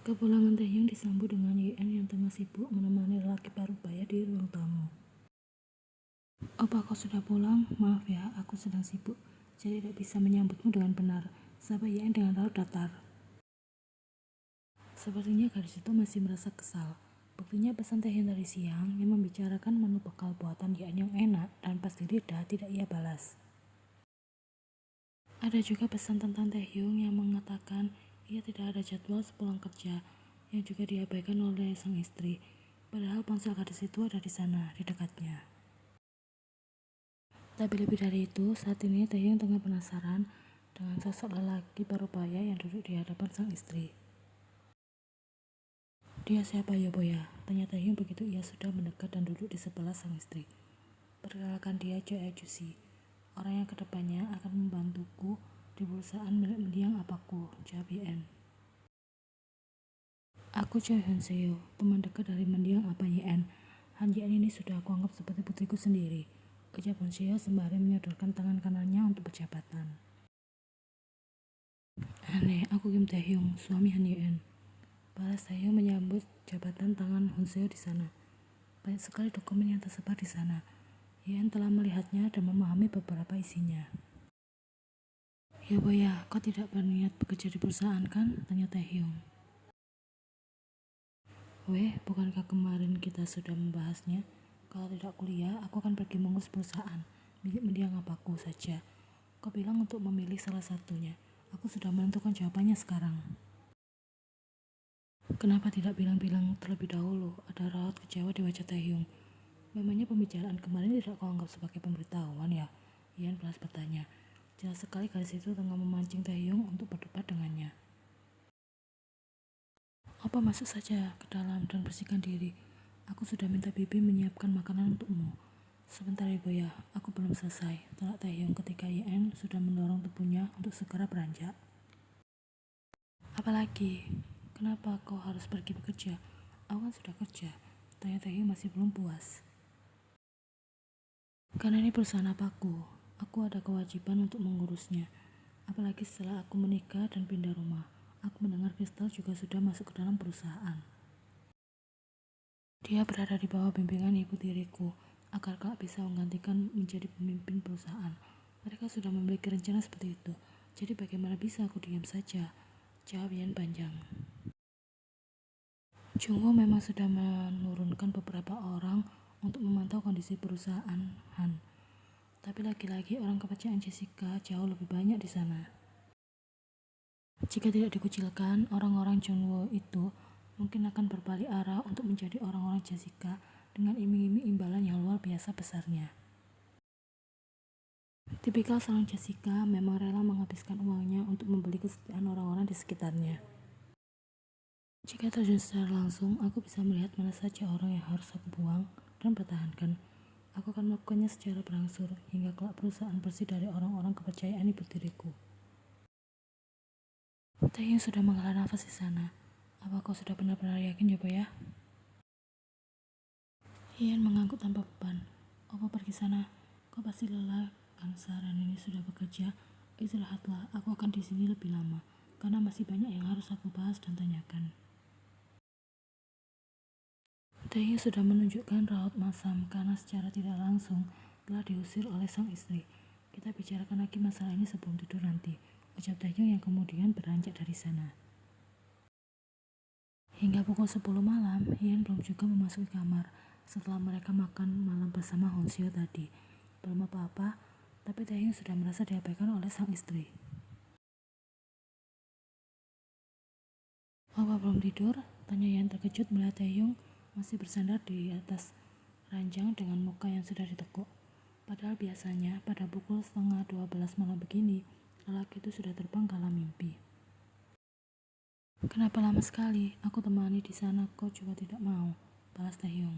Kepulangan Taehyung disambut dengan Yeon yang tengah sibuk menemani lelaki parubaya di ruang tamu. "Opa, kau sudah pulang? Maaf ya, aku sedang sibuk, jadi tidak bisa menyambutmu dengan benar," sapa Yeon dengan raut datar. Sepertinya gadis itu masih merasa kesal. Buktinya pesan Taehyung tadi siang yang membicarakan menu bekal buatan Yeon yang enak dan pasti lidah tidak ia balas. Ada juga pesan tentang Taehyung yang mengatakan ia tidak ada jadwal sepulang kerja, yang juga diabaikan oleh sang istri. Padahal ponsel gadis itu ada di sana, di dekatnya. Tapi lebih dari itu, saat ini Taehyung tengah penasaran dengan sosok lelaki parubaya yang duduk di hadapan sang istri. "Dia siapa ya, Boya?" tanya Taehyung begitu ia sudah mendekat dan duduk di sebelah sang istri. "Perkenalkan, dia Choi Ajusi, orang yang kedepannya akan membantuku di perusahaan milik mendiang apaku," jawab Yeon. "Aku Choi Hyun-seo, teman dekat dari mendiang apa Yeon. Han Yeon ini sudah aku anggap seperti putriku sendiri," ucap Hyun-seo sembari menyodorkan tangan kanannya untuk berjabatan. "Aneh, aku Kim Taehyung, suami Han Yeon," balas Taehyung menyambut jabatan tangan Hyun-seo di sana. Banyak sekali dokumen yang tersebar di sana. Yeon telah melihatnya dan memahami beberapa isinya. "Ya Boya, kau tidak berniat bekerja di perusahaan kan?" tanya Taehyung. "Weh, bukankah kemarin kita sudah membahasnya? Kalau tidak kuliah, aku akan pergi mengurus perusahaan milik mendiang apaku saja. Kau bilang untuk memilih salah satunya. Aku sudah menentukan jawabannya sekarang." "Kenapa tidak bilang-bilang terlebih dahulu?" ada raut kecewa di wajah Taehyung. "Memangnya pembicaraan kemarin tidak kau anggap sebagai pemberitahuan ya?" Yeon balas bertanya. Jelas sekali gadis itu tengah memancing Taehyung untuk berdebat dengannya. "Opa, masuk saja ke dalam dan bersihkan diri. Aku sudah minta Bibi menyiapkan makanan untukmu." "Sebentar Ibu ya, aku belum selesai," tolak Taehyung ketika Yeon sudah mendorong tubuhnya untuk segera beranjak. "Apalagi? Kenapa kau harus pergi bekerja? Aku kan sudah kerja," tanya Taehyung masih belum puas. "Karena ini perusahaan apaku, aku ada kewajiban untuk mengurusnya. Apalagi setelah aku menikah dan pindah rumah. Aku mendengar Kristal juga sudah masuk ke dalam perusahaan. Dia berada di bawah bimbingan ibu tiriku agar kelak bisa menggantikan menjadi pemimpin perusahaan. Mereka sudah memiliki rencana seperti itu. Jadi bagaimana bisa aku diam saja?" jawab Yeon panjang. Jungwoo memang sudah menurunkan beberapa orang untuk memantau kondisi perusahaan Han. Tapi lagi-lagi orang kepercayaan Jessica jauh lebih banyak di sana. Jika tidak dikucilkan, orang-orang Jungwoo itu mungkin akan berbalik arah untuk menjadi orang-orang Jessica dengan iming-iming imbalan yang luar biasa besarnya. Tipikal seorang Jessica memang rela menghabiskan uangnya untuk membeli kesetiaan orang-orang di sekitarnya. Jika terjun secara langsung, aku bisa melihat mana saja orang yang harus aku buang dan pertahankan. Aku akan melakukannya secara berangsur hingga kelak perusahaan bersih dari orang-orang kepercayaan ibu tiriku. Taehyung sudah menghela nafas di sana. "Apa kau sudah benar-benar yakin ya, Boya?" Yeon mengangguk tanpa beban. "Opa pergi sana. Kau pasti lelah kan seharian ini sudah bekerja. Istirahatlah, aku akan di sini lebih lama karena masih banyak yang harus aku bahas dan tanyakan." Taehyung sudah menunjukkan raut masam karena secara tidak langsung telah diusir oleh sang istri. "Kita bicarakan lagi masalah ini sebelum tidur nanti," ucap Taehyung yang kemudian beranjak dari sana. Hingga pukul 10 malam, Yeon belum juga memasuki kamar setelah mereka makan malam bersama Hyun-seo tadi. Belum apa-apa, tapi Taehyung sudah merasa diabaikan oleh sang istri. "Opa belum tidur?" tanya Yeon terkejut melihat Taehyung masih bersandar di atas ranjang dengan muka yang sudah ditekuk. Padahal biasanya pada pukul 11:30 malam begini, lelaki itu sudah terbang kala mimpi. "Kenapa lama sekali? Aku temani di sana, kau juga tidak mau," balas Taehyung.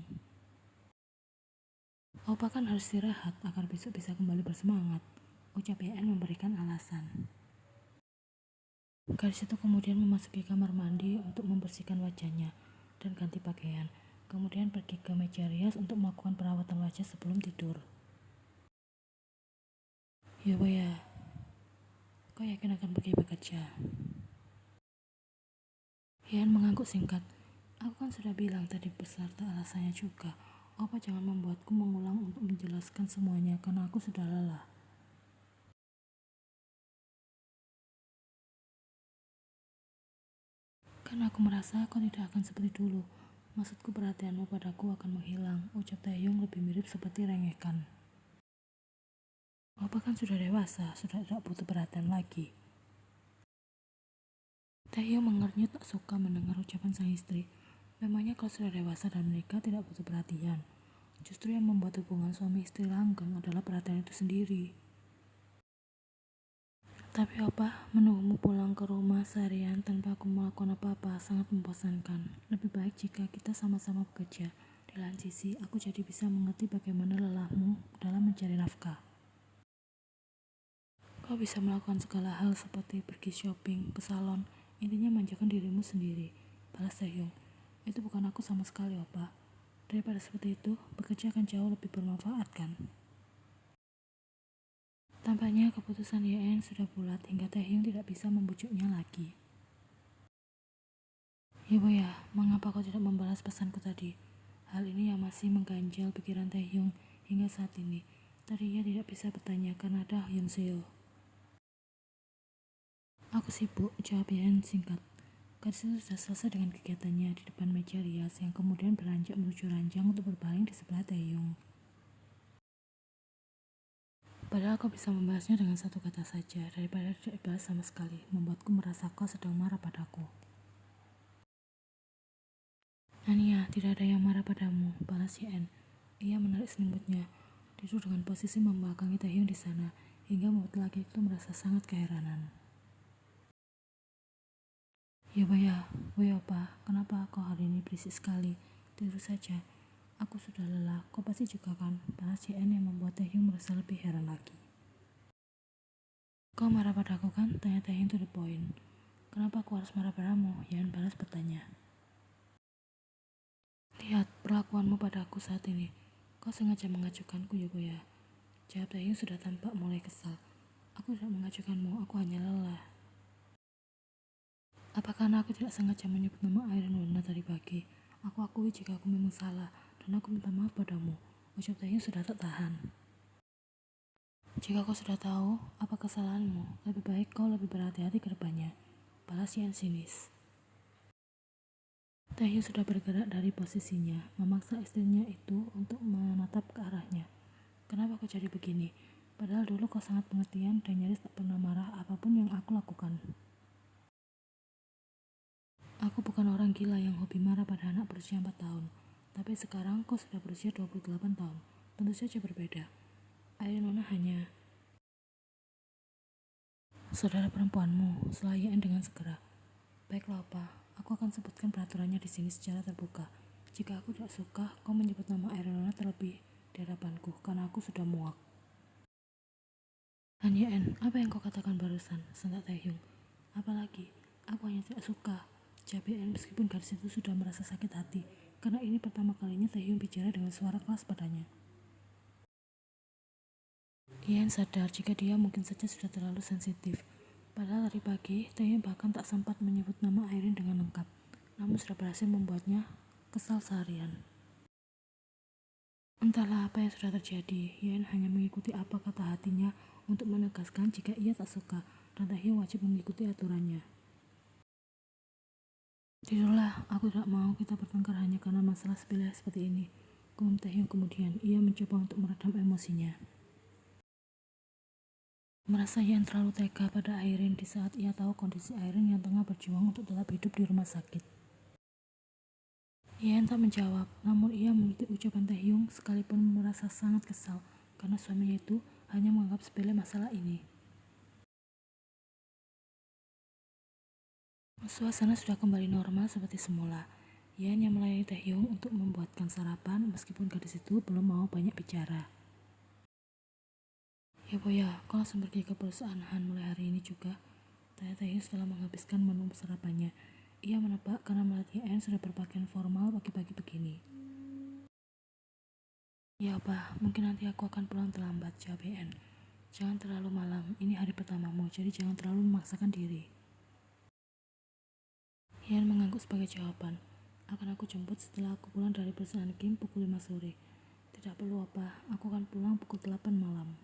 "Opa kan harus istirahat agar besok bisa kembali bersemangat," ucap Yeon memberikan alasan. Gadis itu kemudian memasuki kamar mandi untuk membersihkan wajahnya dan ganti pakaian. Kemudian pergi ke meja rias untuk melakukan perawatan wajah sebelum tidur. "Ya Boya, kau yakin akan pergi bekerja?" Yan mengangguk singkat. Aku kan sudah bilang tadi beserta alasannya juga. Opa jangan membuatku mengulang untuk menjelaskan semuanya karena aku sudah lelah. Karena aku merasa kau tidak akan seperti dulu. Maksudku perhatianmu padaku akan menghilang. Ucap Taehyung lebih mirip seperti rengekan. Opa kan sudah dewasa, sudah tidak butuh perhatian lagi. Taehyung mengernyit tak suka mendengar ucapan sang istri. Memangnya kalau sudah dewasa dan menikah tidak butuh perhatian. Justru yang membuat hubungan suami istri langgeng adalah perhatian itu sendiri. Tapi opa, menunggumu pulang ke rumah seharian tanpa aku melakukan apa-apa sangat membosankan. Lebih baik jika kita sama-sama bekerja. Di lain sisi, aku jadi bisa mengerti bagaimana lelahmu dalam mencari nafkah. Kau bisa melakukan segala hal seperti pergi shopping, ke salon, intinya manjakan dirimu sendiri. Balas Taehyung. Itu bukan aku sama sekali, opa. Daripada seperti itu, bekerja akan jauh lebih bermanfaat kan? Tampaknya keputusan Yeon sudah bulat hingga Taehyung tidak bisa membujuknya lagi. Ibu ya, mengapa kau tidak membalas pesanku tadi? Hal ini yang masih mengganjal pikiran Taehyung hingga saat ini. Tadi ia tidak bisa bertanya karena ada Hyun Seo. Aku sibuk, jawab Yeon singkat. Gadis itu sudah selesai dengan kegiatannya di depan meja rias yang kemudian beranjak menuju ranjang untuk berbaring di sebelah Taehyung. Padahal kau bisa membahasnya dengan satu kata saja daripada tidak dibahas sama sekali, membuatku merasa kau sedang marah padaku. Ania, tidak ada yang marah padamu, balas Yeon. Ia menarik selimutnya, duduk dengan posisi membelakangi Taehyung di sana, hingga membuat laki itu merasa sangat keheranan. Ya opa, kenapa kau hari ini berisik sekali? Tidur saja. Aku sudah lelah, kau pasti juga kan? Balas Yeon yang membuat Taehyung merasa lebih heran lagi. Kau marah padaku kan? Tanya Taehyung to the point. Kenapa aku harus marah padamu? Yeon balas bertanya. Lihat perlakuanmu padaku saat ini. Kau sengaja mengacuhkanku ya. Jawab Taehyung sudah tampak mulai kesal. Aku tidak mengacuhkanmu, aku hanya lelah. Apa karena aku tidak sengaja menyebut nama Iron Wona tadi pagi? Aku akui jika aku memang salah, dan aku minta maaf padamu. Ucap Taehyung sudah tak tahan. Jika kau sudah tahu apa kesalahanmu, lebih baik kau lebih berhati-hati ke depannya. Balas Yeon sinis. Taehyung sudah bergerak dari posisinya, memaksa istrinya itu untuk menatap ke arahnya. Kenapa kau jadi begini? Padahal dulu kau sangat pengertian dan nyaris tak pernah marah apapun yang aku lakukan. Aku bukan orang gila yang hobi marah pada anak berusia 4 tahun. Tapi sekarang kau sudah berusia 28 tahun. Tentu saja berbeda. Nona hanya saudara perempuanmu, setelah Yeon dengan segera. Baiklah opa, aku akan sebutkan peraturannya di sini secara terbuka. Jika aku tidak suka, kau menyebut nama Nona terlebih di hadapanku, karena aku sudah muak. Yeon, apa yang kau katakan barusan? Sentak Taehyung. Apalagi, aku hanya tidak suka. Jawab Yeon meskipun gadis itu sudah merasa sakit hati, karena ini pertama kalinya Taehyung bicara dengan suara keras padanya. Yeon sadar jika dia mungkin saja sudah terlalu sensitif. Padahal tadi pagi, Taehyung bahkan tak sempat menyebut nama Irene dengan lengkap, namun sudah berhasil membuatnya kesal seharian. Entahlah apa yang sudah terjadi, Yeon hanya mengikuti apa kata hatinya untuk menegaskan jika ia tak suka, dan Taehyung wajib mengikuti aturannya. Tidurlah, aku tidak mau kita bertengkar hanya karena masalah sepele seperti ini. Gumam Taehyung kemudian, ia mencoba untuk meredam emosinya. Merasa Yeon terlalu tega pada Irene di saat ia tahu kondisi Irene yang tengah berjuang untuk tetap hidup di rumah sakit. Yeon tak menjawab, namun ia mengikuti ucapan Taehyung sekalipun merasa sangat kesal karena suaminya itu hanya menganggap sepele masalah ini. Suasana sudah kembali normal seperti semula. Yeon yang melayani Taehyung untuk membuatkan sarapan meskipun gadis itu belum mau banyak bicara. Ya, kau langsung pergi ke perusahaan Han mulai hari ini juga? Tanya Taehyung setelah menghabiskan menu sarapannya. Ia menebak karena melihat Yeon sudah berpakaian formal pagi-pagi begini. Ya apa, mungkin nanti aku akan pulang terlambat, jawab Yeon. Jangan terlalu malam, ini hari pertamamu, jadi jangan terlalu memaksakan diri. Yeon mengangguk Tanyaaku sebagai jawaban. Akan aku jemput setelah aku pulang dari perusahaan Kim pukul 5 sore. Tidak perlu apa, aku akan pulang pukul 8 malam.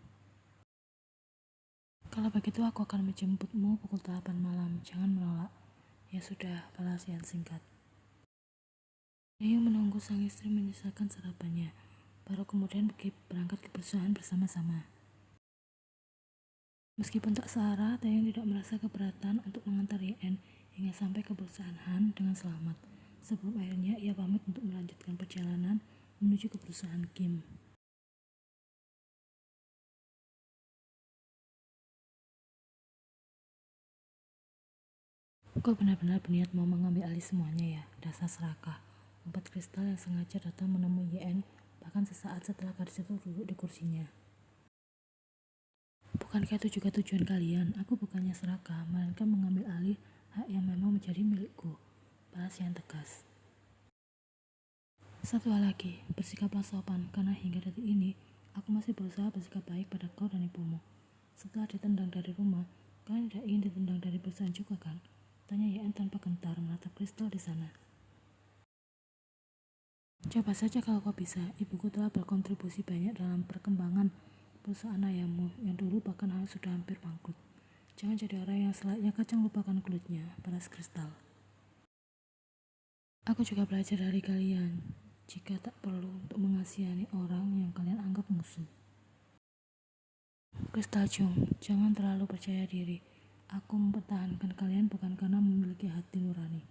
Kalau begitu aku akan menjemputmu pukul 8 malam, jangan menolak. Ya sudah, balas Yan singkat. Taehyung menunggu sang istri menyelesaikan sarapannya, baru kemudian berangkat ke perusahaan bersama-sama. Meskipun tak searah, Taehyung tidak merasa keberatan untuk mengantar Yen hingga sampai ke perusahaan Han dengan selamat. Sebelum akhirnya ia pamit untuk melanjutkan perjalanan menuju ke perusahaan Kim. Kau benar-benar berniat mau mengambil alih semuanya ya, dasar serakah. Empat kristal yang sengaja datang menemui Yen bahkan sesaat setelah gadis itu duduk di kursinya. Bukankah itu juga tujuan kalian? Aku bukannya serakah, melainkan mengambil alih hak yang memang menjadi milikku, balas yang tegas. Satu hal lagi, bersikaplah sopan, karena hingga detik ini, aku masih berusaha bersikap baik pada kau dan ibumu. Setelah ditendang dari rumah, kalian tidak ingin ditendang dari perusahaan juga kan? Tanya Yen tanpa gentar menatap kristal di sana. Coba saja kalau kau bisa, ibuku telah berkontribusi banyak dalam perkembangan perusahaan ayahmu yang dulu bahkan sudah hampir bangkrut. Jangan jadi orang yang selayaknya kacang lupakan kulitnya, balas kristal. Aku juga belajar dari kalian, jika tak perlu untuk mengasihani orang yang kalian anggap musuh. Kristal Jung, jangan terlalu percaya diri. Aku mempertahankan kalian bukan karena memiliki hati nurani,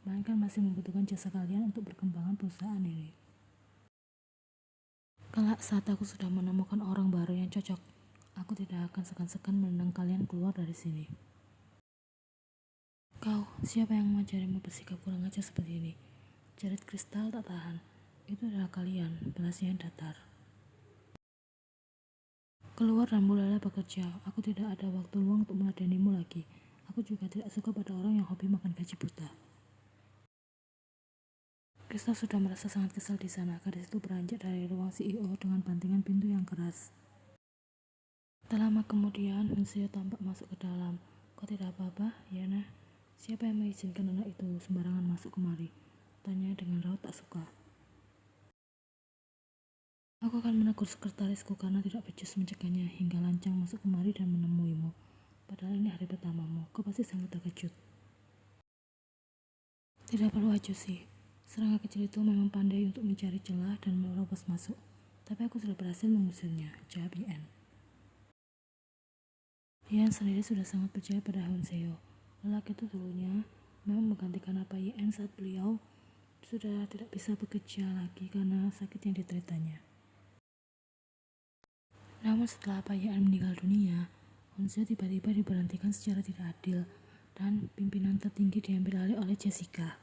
melainkan masih membutuhkan jasa kalian untuk perkembangan perusahaan ini. Kelak saat aku sudah menemukan orang baru yang cocok, aku tidak akan segan-segan menendang kalian keluar dari sini. Kau, siapa yang mengajarimu bersikap kurang ajar seperti ini? Jerit kristal tak tahan. Itu adalah kalian, balasnya yang datar. Keluar dan mulailah bekerja. Aku tidak ada waktu luang untuk meladenimu lagi. Aku juga tidak suka pada orang yang hobi makan gaji buta. Kristal sudah merasa sangat kesal di sana. Gadis itu beranjak dari ruang CEO dengan bantingan pintu yang keras. Tak lama kemudian, Hunseo tampak masuk ke dalam. Kau tidak apa-apa, Yana? Siapa yang mengizinkan anak itu sembarangan masuk kemari? Tanya dengan raut tak suka. Aku akan menegur sekretarisku karena tidak becus mencegahnya hingga lancang masuk kemari dan menemuimu. Padahal ini hari pertamamu, kau pasti sangat terkejut. Tidak perlu acuh sih. Serangga kecil itu memang pandai untuk mencari celah dan menerobos masuk. Tapi aku sudah berhasil mengusirnya, jawab Yen. Yen sendiri sudah sangat percaya pada Hunseo. Lelaki itu dulunya memang menggantikan apa Yen saat beliau sudah tidak bisa bekerja lagi karena sakit yang dideritanya. Namun setelah Yen meninggal dunia, Hunseo tiba-tiba diberhentikan secara tidak adil dan pimpinan tertinggi diambil alih oleh Jessica.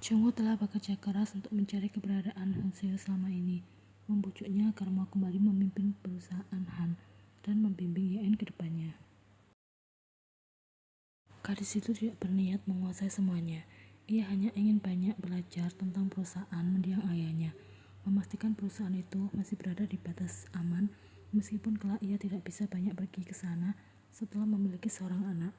Jungwoo telah bekerja keras untuk mencari keberadaan Hunseo selama ini, membujuknya agar mau kembali memimpin perusahaan Han dan membimbing Yen ke depannya. Gadis itu tidak berniat menguasai semuanya. Ia hanya ingin banyak belajar tentang perusahaan mendiang ayahnya, memastikan perusahaan itu masih berada di batas aman meskipun kelak ia tidak bisa banyak pergi ke sana setelah memiliki seorang anak.